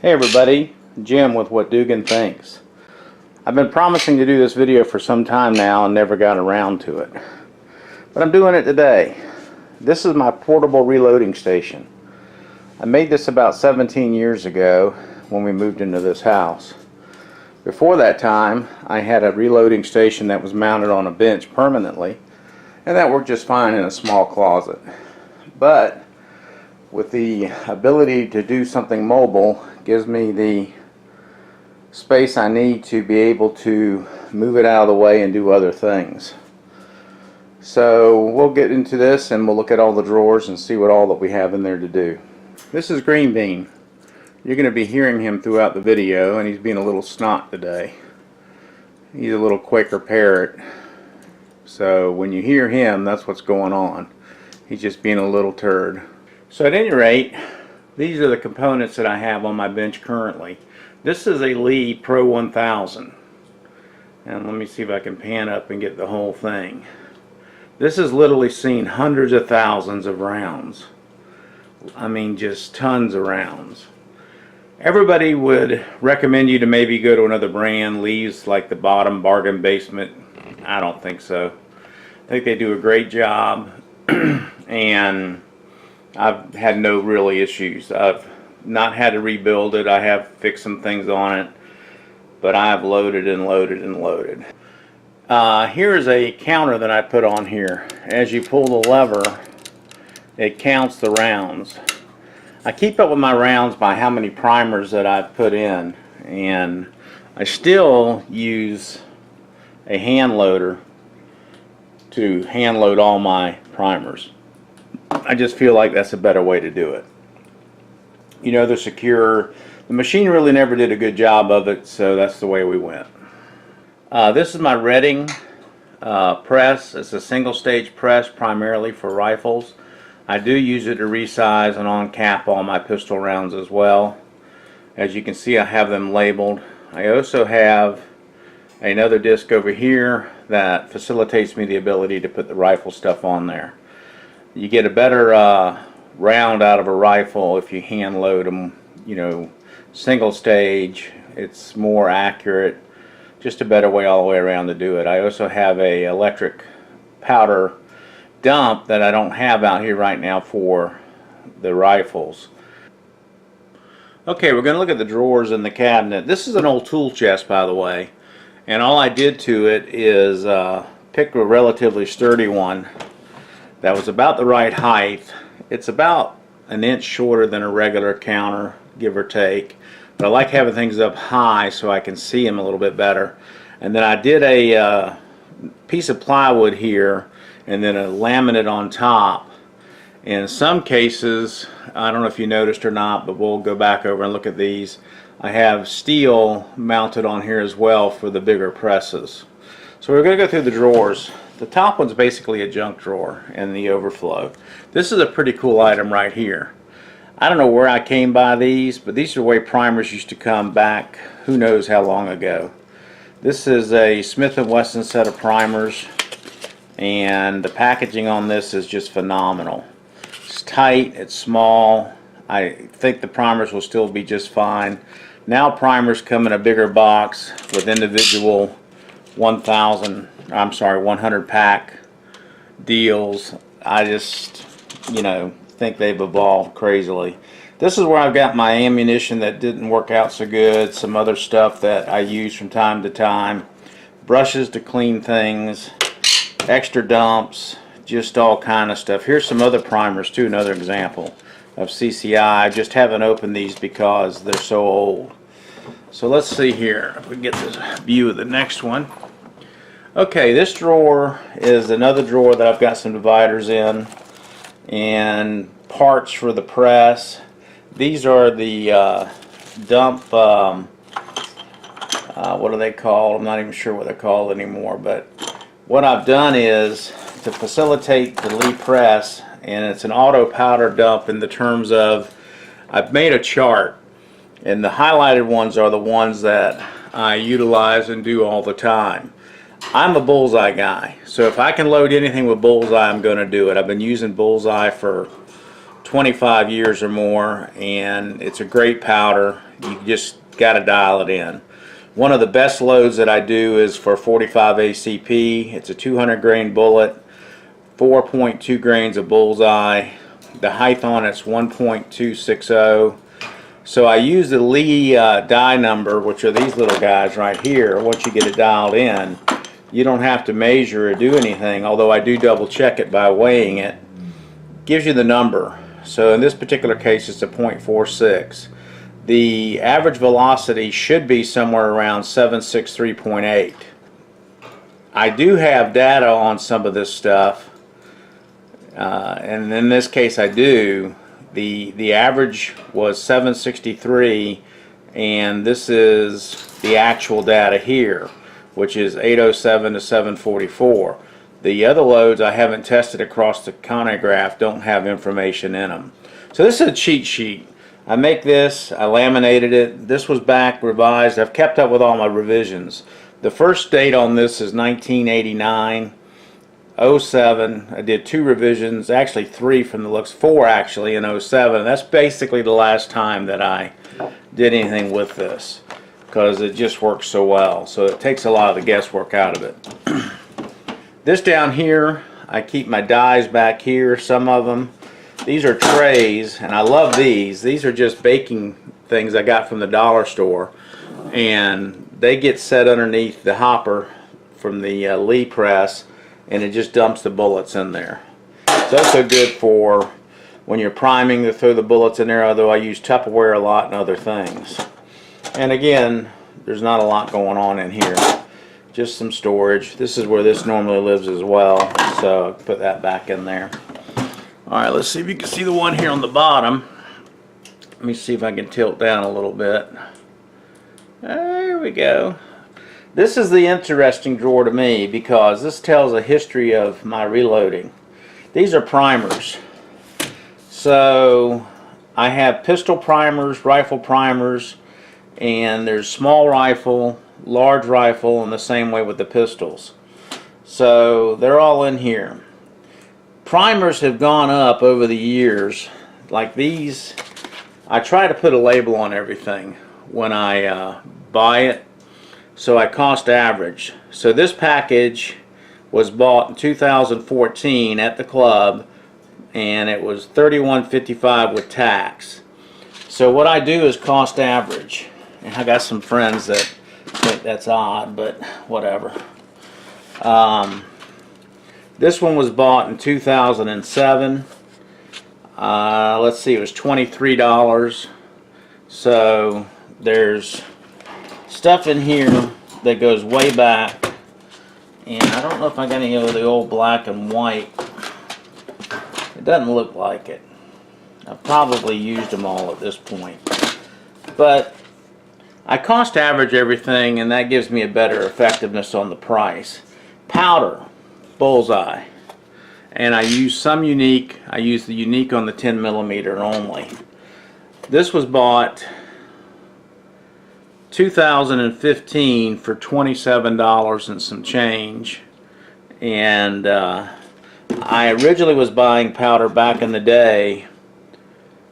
Hey everybody, Jim with What Dugan Thinks. I've been promising to do this video for some time now and never got around to it. But I'm doing it today. This is my portable reloading station. I made this about 17 years ago when we moved into this house. Before that time, I had a reloading station that was mounted on a bench permanently, and that worked just fine in a small closet. But with the ability to do something mobile, gives me the space I need to be able to move it out of the way and do other things. So we'll get into this and we'll look at all the drawers and see what all that we have in there to do. This is Green Bean. You're going to be hearing him throughout the video, and he's being a little snot today. He's a little Quaker parrot. So when you hear him, that's what's going on. He's just being a little turd. So at any rate, these are the components that I have on my bench currently. This is a Lee Pro 1000. And let me see if I can pan up and get the whole thing. This has literally seen hundreds of thousands of rounds. I mean, just tons of rounds. Everybody would recommend you to maybe go to another brand. Lee's like the bottom bargain basement. I don't think so. I think they do a great job. And I've had no really issues. I've not had to rebuild it. I have fixed some things on it, but I've loaded and loaded and loaded. Here's a counter that I put on here. As you pull the lever, it counts the rounds. I keep up with my rounds by how many primers that I've put in, and I still use a hand loader to hand load all my primers. I just feel like that's a better way to do it. You know, they're secure. The machine really never did a good job of it, so that's the way we went. This is my Redding press. It's a single stage press primarily for rifles. I do use it to resize and on cap all my pistol rounds as well. As you can see, I have them labeled. I also have another disc over here that facilitates me the ability to put the rifle stuff on there. You get a better round out of a rifle if you hand load them, you know, single stage. It's more accurate, just a better way all the way around to do it. I also have a electric powder dump that I don't have out here right now for the rifles. Okay, we're going to look at the drawers in the cabinet. This is an old tool chest, by the way, and all I did to it is pick a relatively sturdy one that was about the right height. It's about an inch shorter than a regular counter, give or take, but I like having things up high so I can see them a little bit better. And then I did a piece of plywood here and then a laminate on top. In some cases, I don't know if you noticed or not, but we'll go back over and look at these. I have steel mounted on here as well for the bigger presses. So we're going to go through the drawers. The top one's basically a junk drawer and the overflow. This is a pretty cool item right here. I don't know where I came by these, but these are the way primers used to come back who knows how long ago. This is a Smith & Wesson set of primers, and the packaging on this is just phenomenal. It's tight, it's small. I think the primers will still be just fine. Now primers come in a bigger box with individual 100 pack deals. I just, you know, think they've evolved crazily. This is where I've got my ammunition that didn't work out so good, some other stuff that I use from time to time, brushes to clean things, extra dumps, just all kind of stuff. Here's some other primers too, another example of CCI. I just haven't opened these because they're so old. So let's see here if we can get this view of the next one. Okay, this drawer is another drawer that I've got some dividers in and parts for the press. These are the dump, what are they called? I'm not even sure what they're called anymore, but what I've done is to facilitate the Lee press, and it's an auto powder dump in the terms of I've made a chart, and the highlighted ones are the ones that I utilize and do all the time. I'm a bullseye guy, so if I can load anything with bullseye, I'm going to do it. I've been using bullseye for 25 years or more, and it's a great powder. You just got to dial it in. One of the best loads that I do is for 45 ACP. It's a 200 grain bullet, 4.2 grains of bullseye. The height on it's 1.260. So I use the Lee die number, which are these little guys right here. Once you get it dialed in, you don't have to measure or do anything, although I do double check it by weighing it. Gives you the number. So in this particular case it's a 0.46. The average velocity should be somewhere around 763.8. I do have data on some of this stuff, and in this case I do. The average was 763, and this is the actual data here, which is 807 to 744. The other loads I haven't tested across the chronograph don't have information in them. So this is a cheat sheet. I make this, I laminated it. This was back revised. I've kept up with all my revisions. The first date on this is 1989. 07, I did 2 revisions, actually 3 from the looks, 4 actually in 07. That's basically the last time that I did anything with this, because it just works so well. So it takes a lot of the guesswork out of it. This down here, I keep my dies back here, some of them. These are trays, and I love these. These are just baking things I got from the dollar store, and they get set underneath the hopper from the Lee press, and it just dumps the bullets in there. It's also good for when you're priming to throw the bullets in there, although I use Tupperware a lot and other things. And again, there's not a lot going on in here. Just some storage. This is where this normally lives as well, so I'll put that back in there. Alright, let's see if you can see the one here on the bottom. Let me see if I can tilt down a little bit. There we go. This is the interesting drawer to me because this tells a history of my reloading. These are primers. So I have pistol primers, rifle primers, and there's small rifle, large rifle, and the same way with the pistols. So they're all in here. Primers have gone up over the years. Like these, I try to put a label on everything when I buy it, so I cost average. So this package was bought in 2014 at the club, and it was $31.55 with tax. So what I do is cost average, and I got some friends that think that's odd, but whatever. This one was bought in 2007. Let's see, it was $23. So there's stuff in here that goes way back, and I don't know if I got any of the old black and white. It doesn't look like it. I've probably used them all at this point, but I cost average everything, and that gives me a better effectiveness on the price. Powder, bullseye, and I use some unique. I use the unique on the 10mm only. This was bought 2015 for $27 and some change, and I originally was buying powder back in the day.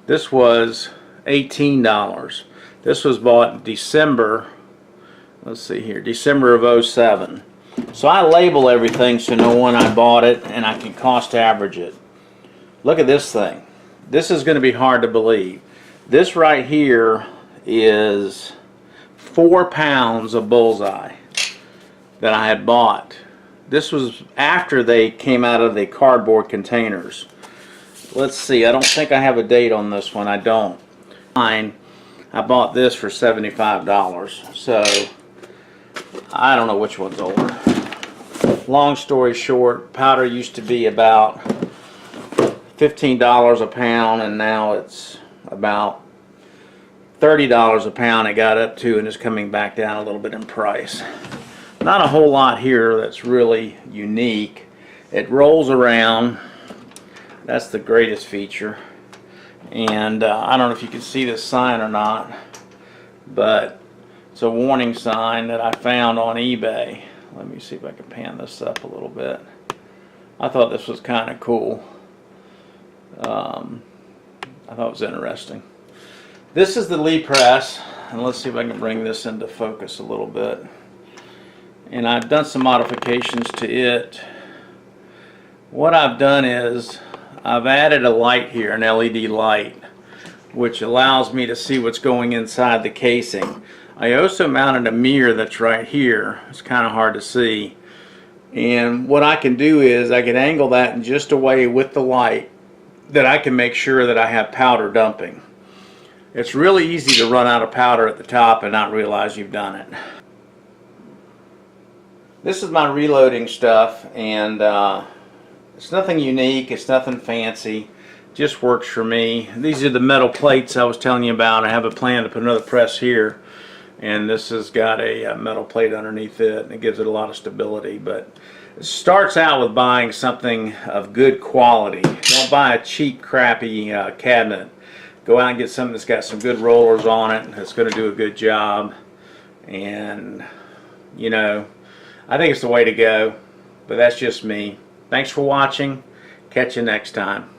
This was $18. This was bought in December, let's see here, December of 07. So I label everything so know when I bought it, and I can cost average it. Look at this thing. This is going to be hard to believe. This right here is 4 pounds of bullseye that I had bought. This was after they came out of the cardboard containers. Let's see, I don't think I have a date on this one. I don't. I bought this for $75. So I don't know which one's older. Long story short, powder used to be about $15 a pound, and now it's about $30 a pound it got up to, and it's coming back down a little bit in price. Not a whole lot here that's really unique. It rolls around. That's the greatest feature. And I don't know if you can see this sign or not, but it's a warning sign that I found on eBay. Let me see if I can pan this up a little bit. I thought this was kind of cool. I thought it was interesting. This is the Lee press, and let's see if I can bring this into focus a little bit. And I've done some modifications to it. What I've done is I've added a light here, an LED light, which allows me to see what's going inside the casing. I also mounted a mirror that's right here. It's kind of hard to see. And what I can do is I can angle that in just a way with the light that I can make sure that I have powder dumping. It's really easy to run out of powder at the top and not realize you've done it. This is my reloading stuff, and it's nothing unique, it's nothing fancy, just works for me. These are the metal plates I was telling you about. I have a plan to put another press here, and this has got a metal plate underneath it, and it gives it a lot of stability. But it starts out with buying something of good quality. Don't buy a cheap, crappy cabinet. Go out and get something that's got some good rollers on it, that's going to do a good job. And, you know, I think it's the way to go, but that's just me. Thanks for watching. Catch you next time.